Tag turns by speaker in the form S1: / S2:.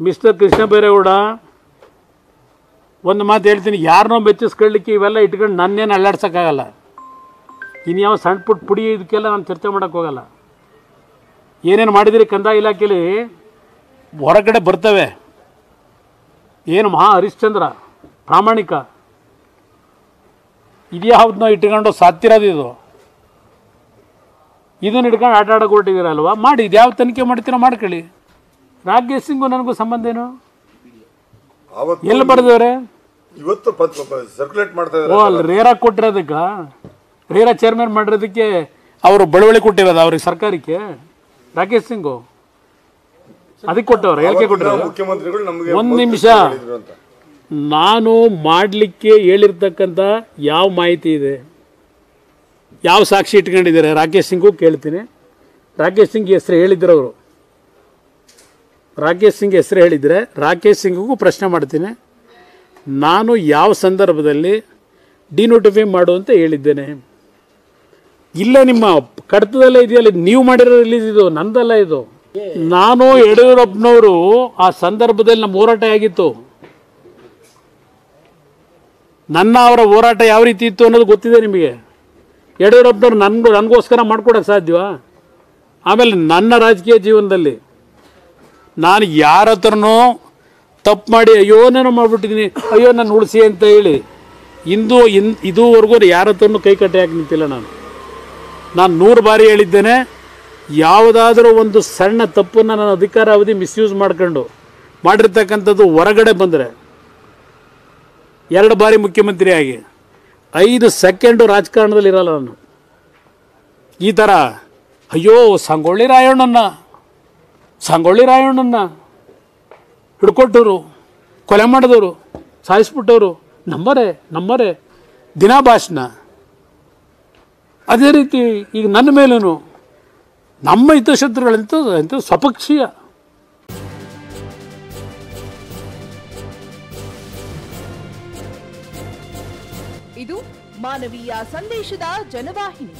S1: Mister Krishna Byregowda, ಒಂದು ಮಾತು ಹೇಳ್ತೀನಿ, ಯಾರನ್ನೋ ಬೆಚ್ಚಿಸ್ಕೊಳ್ಳಿಕ್ಕೆ ಇವೆಲ್ಲ ಇಟ್ಕೊಂಡು ನನ್ನೇನು ಅಲ್ಲಾಡ್ಸೋಕ್ಕಾಗಲ್ಲ. ಇನ್ಯಾವ ಸಣ್ಣ ಪುಟ್ಟ ಪುಡಿ ಇದಕ್ಕೆಲ್ಲ ನಾನು ಚರ್ಚೆ ಮಾಡೋಕ್ಕೆ ಹೋಗಲ್ಲ. ಏನೇನು ಮಾಡಿದಿರಿ ಕಂದಾಯ ಇಲಾಖೆಯಲ್ಲಿ ಹೊರಗಡೆ ಬರ್ತವೆ. ಏನು ಮಹಾ ಹರಿಶ್ಚಂದ್ರ ಪ್ರಾಮಾಣಿಕ, ಇದ್ಯಾವುದನ್ನೋ ಇಟ್ಕೊಂಡು ಸಾತ್ತಿರೋದು ಇದು. ಇದನ್ನು ಇಟ್ಕೊಂಡು ಆಟ ಆಡೋಕೆ ಹೊರಟಿದ್ದೀರಲ್ವ, ಮಾಡಿ. ಇದು ಯಾವ ತನಿಖೆ ಮಾಡ್ತೀರೋ ಮಾಡ್ಕೊಳ್ಳಿ. ರಾಕೇಶ್ ಸಿಂಗು ನನಗೂ ಸಂಬಂಧ ಏನು? ಎಲ್ಲಿ ಬರೆದವ್ರೆ?
S2: ಇವತ್ತು ಸರ್ಕ್ಯುಲೇಟ್ ಮಾಡ್ತಾ ಇದ್ದಾರೆ.
S1: ಓ, ಅಲ್ಲಿ ರೇರಾ ಕೊಟ್ಟಿರೋದಕ್ಕೆ, ರೇರಾ ಚೇರ್ಮನ್ ಮಾಡಿರೋದಕ್ಕೆ ಅವರು ಬಳುವಳಿ ಕೊಟ್ಟಿರೋದು ಅವ್ರಿಗೆ ಸರ್ಕಾರಕ್ಕೆ. ರಾಕೇಶ್ ಸಿಂಗು ಅದಕ್ಕೆ ಕೊಟ್ಟವ್ರು, ಹೇಳಿಕೆ ಕೊಟ್ಟರು.
S2: ಮುಖ್ಯಮಂತ್ರಿಗಳು ನಮಗೆ
S1: ಒಂದು ನಿಮಿಷ, ನಾನು ಮಾಡಲಿಕ್ಕೆ ಹೇಳಿರ್ತಕ್ಕಂಥ ಯಾವ ಮಾಹಿತಿ ಇದೆ, ಯಾವ ಸಾಕ್ಷಿ ಇಟ್ಕೊಂಡಿದ್ದಾರೆ ರಾಕೇಶ್ ಸಿಂಗು ಕೇಳ್ತೀನಿ. ರಾಕೇಶ್ ಸಿಂಗ್ ಹೆಸರು ಹೇಳಿದ್ರು ಅವರು, ರಾಕೇಶ್ ಸಿಂಗ್ ಹೆಸರು ಹೇಳಿದರೆ ರಾಕೇಶ್ ಸಿಂಗಿಗೂ ಪ್ರಶ್ನೆ ಮಾಡ್ತೀನಿ. ನಾನು ಯಾವ ಸಂದರ್ಭದಲ್ಲಿ ಡಿನೋಟಿಫೈ ಮಾಡು ಅಂತ ಹೇಳಿದ್ದೇನೆ? ಇಲ್ಲ, ನಿಮ್ಮ ಕಡತದಲ್ಲೇ ಇದೆಯಲ್ಲ, ನೀವು ಮಾಡಿರೋ ರಿಲೀಸ್ ಇದು, ನಂದಲ್ಲ ಇದು. ನಾನು ಯಡಿಯೂರಪ್ಪನವರು ಆ ಸಂದರ್ಭದಲ್ಲಿ ನಮ್ಮ ಹೋರಾಟ ಆಗಿತ್ತು. ಅವರ ಹೋರಾಟ ಯಾವ ರೀತಿ ಇತ್ತು ಅನ್ನೋದು ಗೊತ್ತಿದೆ ನಿಮಗೆ. ಯಡಿಯೂರಪ್ಪನವ್ರು ನನಗೋಸ್ಕರ ಮಾಡ್ಕೊಡೋಕ್ಕೆ ಸಾಧ್ಯವಾ? ಆಮೇಲೆ ನನ್ನ ರಾಜಕೀಯ ಜೀವನದಲ್ಲಿ ನಾನು ಯಾರ ಹತ್ರನೂ ತಪ್ಪು ಮಾಡಿ ಅಯ್ಯೋ ನಾನು ಮಾಡಿಬಿಟ್ಟಿದ್ದೀನಿ, ಅಯ್ಯೋ ನಾನು ಉಳಿಸಿ ಅಂತ ಹೇಳಿ ಇದುವರೆಗೂ ಯಾರ ಹತ್ರನೂ ಕೈ ಕಟ್ಟಿ ಹಾಕಿ ನಿಂತಿಲ್ಲ. ನಾನು 100 ಬಾರಿ ಹೇಳಿದ್ದೇನೆ, ಯಾವುದಾದ್ರೂ ಒಂದು ಸಣ್ಣ ತಪ್ಪನ್ನು ನನ್ನ ಅಧಿಕಾರ ಅವಧಿ ಮಿಸ್ಯೂಸ್ ಮಾಡ್ಕೊಂಡು ಮಾಡಿರ್ತಕ್ಕಂಥದ್ದು ಹೊರಗಡೆ ಬಂದರೆ, 2 ಬಾರಿ ಮುಖ್ಯಮಂತ್ರಿಯಾಗಿ 5 ಸೆಕೆಂಡು ರಾಜಕಾರಣದಲ್ಲಿ ಇರಲ್ಲ ನಾನು. ಈ ಥರ ಅಯ್ಯೋ ಸಂಗೊಳ್ಳಿ ರಾಯಣ್ಣನ ಹಿಡ್ಕೊಟ್ಟವರು, ಕೊಲೆ ಮಾಡಿದವರು, ಸಾಯಿಸ್ಬಿಟ್ಟವರು ನಂಬರೇ ದಿನಾ ಭಾಷಣ. ಅದೇ ರೀತಿ ಈಗ ನನ್ನ ಮೇಲೂ ನಮ್ಮ ಹಿತಶತ್ರುಗಳಂತ ಸ್ವಪಕ್ಷೀಯ.
S3: ಇದು ಮಾನವೀಯ ಸಂದೇಶದ ಜನವಾಹಿನಿ.